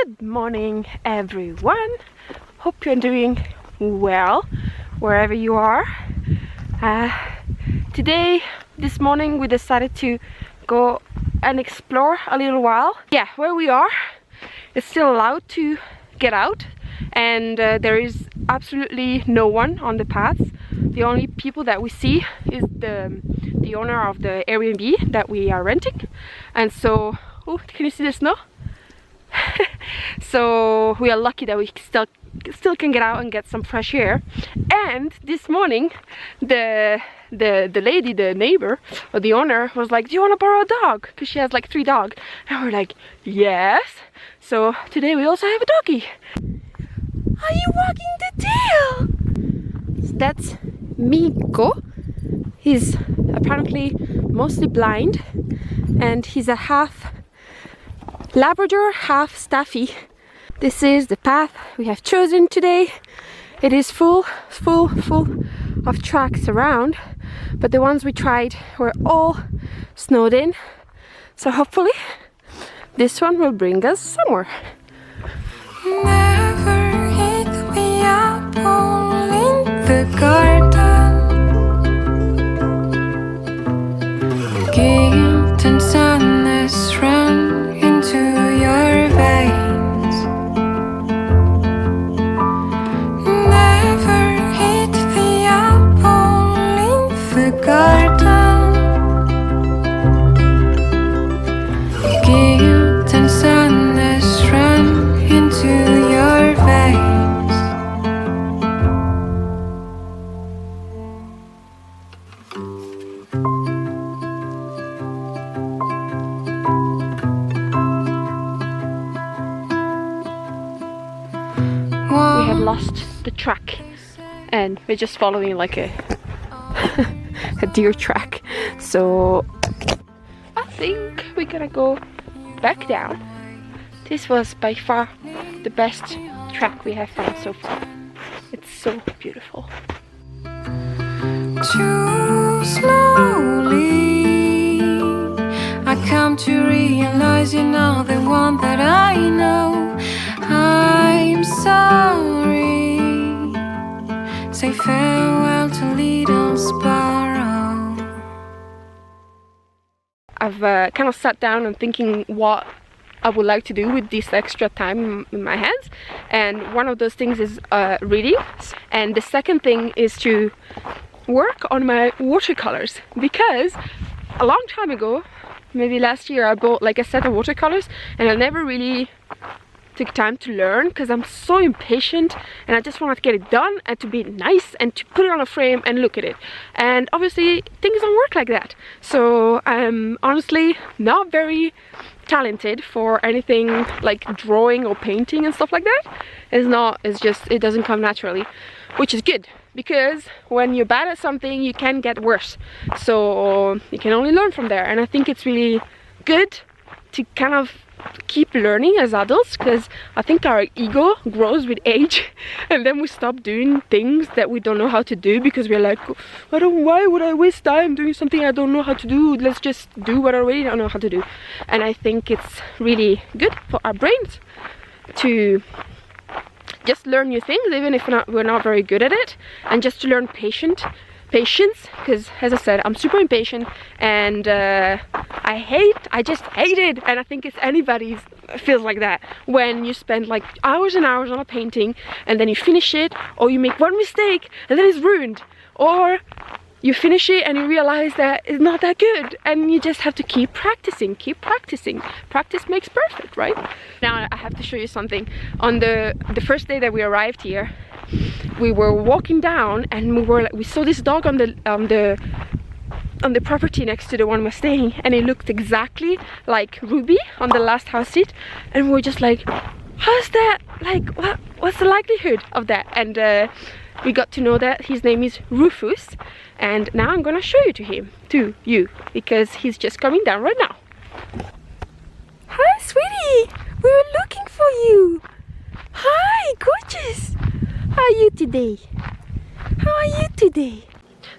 Good morning, everyone. Hope you're doing well wherever you are. This morning we decided to go and explore a little while. Yeah, where we are, it's still allowed to get out, and there is absolutely no one on the paths. The only people that we see is the owner of the Airbnb that we are renting. And so, oh, can you see the snow? So we are lucky that we still can get out and get some fresh air. And this morning the lady, the neighbor or the owner, was like, do you want to borrow a dog? Because she has like 3 dogs. And we're like, yes. So today we also have a doggy. Are you walking the tail? That's Miko. He's apparently mostly blind, and he's a half Labrador, half Staffy. This is the path we have chosen today. It is full of tracks around, but the ones we tried were all snowed in. So hopefully this one will bring us somewhere. Never hit me up all in the garden. Guilt and sadness run into your veins. Never hit the apple in the garden. Guilt and sadness run into your veins. We have lost the track and we're just following like a a deer track. So I think we're gonna go back down. This was by far the best track we have found so far. It's so beautiful. Too slowly I come to realize you're not the one that I know. I'm sorry. Say farewell to little sparrow. I've kind of sat down and thinking what I would like to do with this extra time in my hands, and one of those things is reading, and the second thing is to work on my watercolors, because a long time ago, maybe last year, I bought like a set of watercolors and I never really took time to learn because I'm so impatient and I just want to get it done and to be nice and to put it on a frame and look at it. And obviously things don't work like that. So I'm honestly not very talented for anything like drawing or painting and stuff like that. It doesn't come naturally, which is good, because when you're bad at something you can get worse. So you can only learn from there, and I think it's really good to kind of keep learning as adults, because I think our ego grows with age and then we stop doing things that we don't know how to do because we're like, why would I waste time doing something I don't know how to do? Let's just do what I already don't know how to do. And I think it's really good for our brains to just learn new things, even if we're not very good at it, and just to learn patience, because as I said, I'm super impatient, and I just hate it. And I think it's anybody feels like that when you spend like hours and hours on a painting and then you finish it, or you make one mistake and then it's ruined, or you finish it and you realize that it's not that good, and you just have to keep practicing. Practice makes perfect, right? Now I have to show you something. On the first day that we arrived here, we were walking down and we saw this dog on the property next to the one we're staying, and it looked exactly like Ruby on the last house seat, and we were just like, how's that, like what's the likelihood of that? And we got to know that his name is Rufus, and now I'm gonna show to you because he's just coming down right now. Hi sweetie, we were looking for you. Hi gorgeous. How are you today?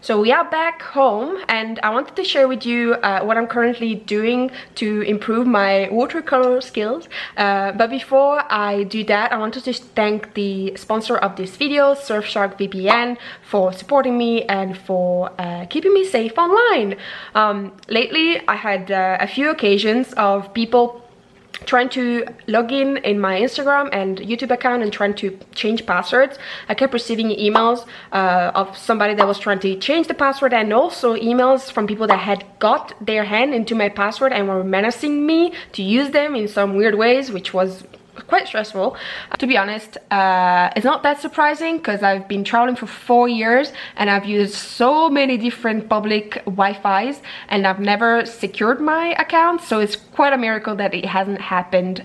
So we are back home and I wanted to share with you what I'm currently doing to improve my watercolor skills. But before I do that, I wanted to thank the sponsor of this video, Surfshark VPN, for supporting me and for keeping me safe online. Lately, I had a few occasions of people trying to log in my Instagram and YouTube account and trying to change passwords. I kept receiving emails of somebody that was trying to change the password, and also emails from people that had got their hand into my password and were menacing me to use them in some weird ways, which was quite stressful. To be honest, it's not that surprising because I've been traveling for 4 years and I've used so many different public Wi-Fi's and I've never secured my account, so it's quite a miracle that it hasn't happened,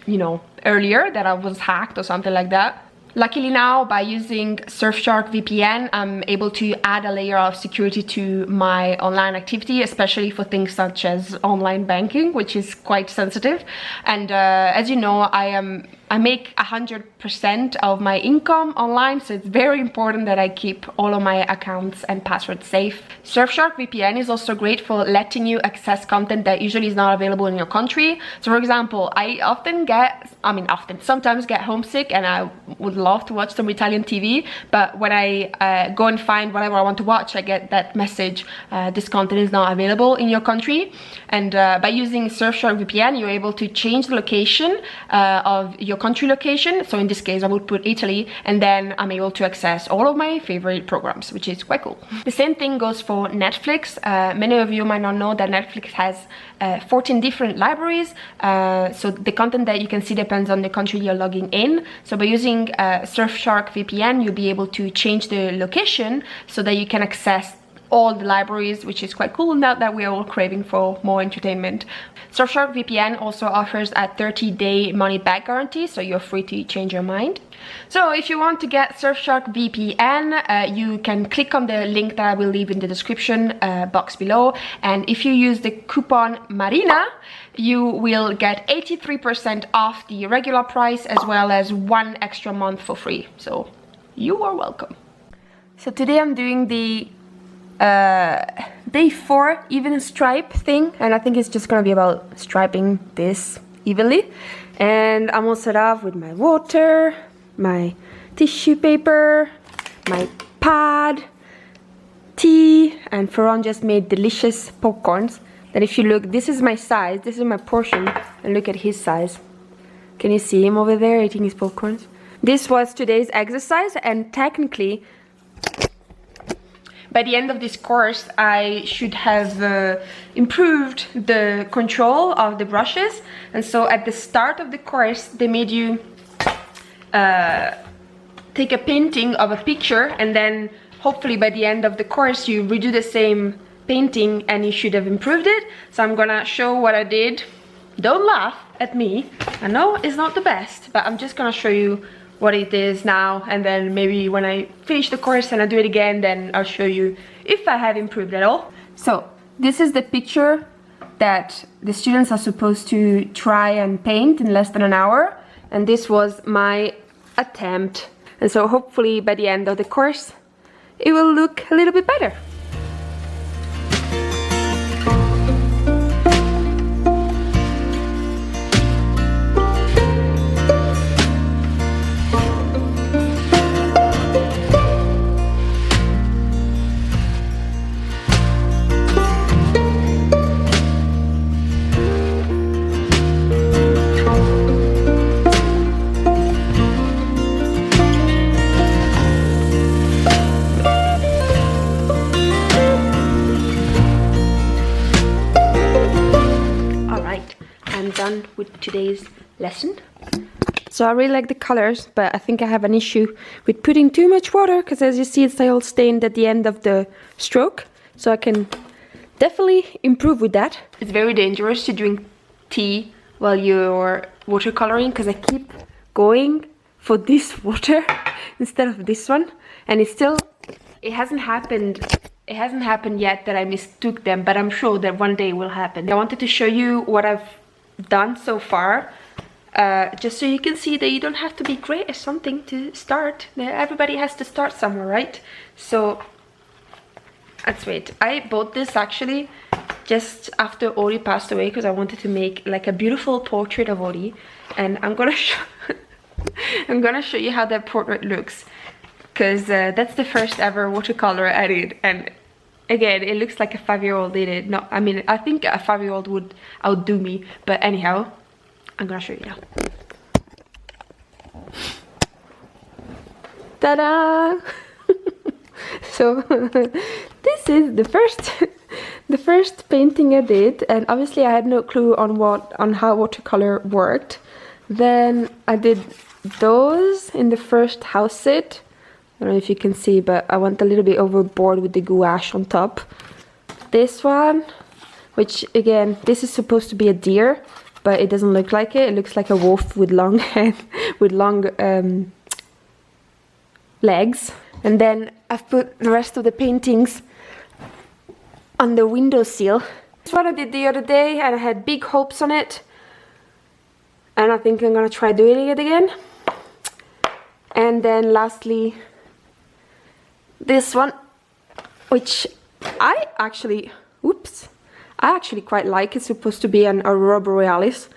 you know, earlier, that I was hacked or something like that. Luckily now, by using Surfshark VPN, I'm able to add a layer of security to my online activity, especially for things such as online banking, which is quite sensitive. And as you know, I make 100% of my income online, so it's very important that I keep all of my accounts and passwords safe. Surfshark VPN is also great for letting you access content that usually is not available in your country. So for example, sometimes get homesick and I would love to watch some Italian TV, but when I go and find whatever I want to watch, I get that message, this content is not available in your country. And by using Surfshark VPN, you're able to change the location of your country location. So in this case I would put Italy, and then I'm able to access all of my favorite programs, which is quite cool. The same thing goes for Netflix. Many of you might not know that Netflix has 14 different libraries, so the content that you can see depends on the country you're logging in. So by using Surfshark VPN, you'll be able to change the location so that you can access all the libraries, which is quite cool now that we are all craving for more entertainment. Surfshark VPN also offers a 30-day money-back guarantee, so you're free to change your mind. So if you want to get Surfshark VPN, you can click on the link that I will leave in the description box below, and if you use the coupon Marina, you will get 83% off the regular price as well as 1 extra month for free. So you are welcome. So today I'm doing the day 4 even stripe thing, and I think it's just gonna be about striping this evenly. And I'm all set up with my water, my tissue paper, my pad, tea, and Ferran just made delicious popcorns. Then if you look, this is my size, this is my portion, and look at his size. Can you see him over there eating his popcorns? This was today's exercise, and technically by the end of this course, I should have improved the control of the brushes. And so at the start of the course, they made you take a painting of a picture, and then hopefully by the end of the course, you redo the same painting and you should have improved it. So I'm gonna show what I did. Don't laugh at me. I know it's not the best, but I'm just gonna show you what it is now, and then maybe when I finish the course and I do it again, then I'll show you if I have improved at all. So this is the picture that the students are supposed to try and paint in less than an hour, and this was my attempt. And so hopefully by the end of the course it will look a little bit better. Done with today's lesson. So I really like the colors, but I think I have an issue with putting too much water, because as you see it's all stained at the end of the stroke, so I can definitely improve with that. It's very dangerous to drink tea while you're watercoloring, because I keep going for this water instead of this one, and it hasn't happened yet that I mistook them, but I'm sure that one day it will happen. I wanted to show you what I've done so far, just so you can see that you don't have to be great at something to start. Everybody has to start somewhere, right? So That's wait. I bought this actually just after Ori passed away because I wanted to make like a beautiful portrait of Ori, and I'm gonna I'm gonna show you how that portrait looks, because that's the first ever watercolor I did, and again it looks like a 5-year-old did it. No, I mean I think a 5-year-old would outdo me, but anyhow, I'm gonna show you now. Ta-da! So this is the first painting I did, and obviously I had no clue on how watercolor worked. Then I did those in the first house sit. I don't know if you can see, but I went a little bit overboard with the gouache on top. This one, which again, this is supposed to be a deer, but it doesn't look like it. It looks like a wolf with long head, with long legs. And then I've put the rest of the paintings on the windowsill. This one I did the other day and I had big hopes on it. And I think I'm gonna try doing it again. And then lastly, this one, which I actually quite like. It's supposed to be an Aurora Borealis,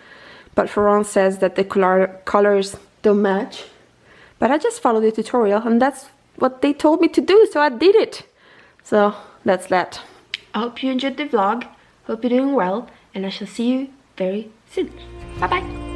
but Florence says that the colors don't match. But I just followed the tutorial and that's what they told me to do, so I did it. So that's that. I hope you enjoyed the vlog, hope you're doing well, and I shall see you very soon. Bye bye.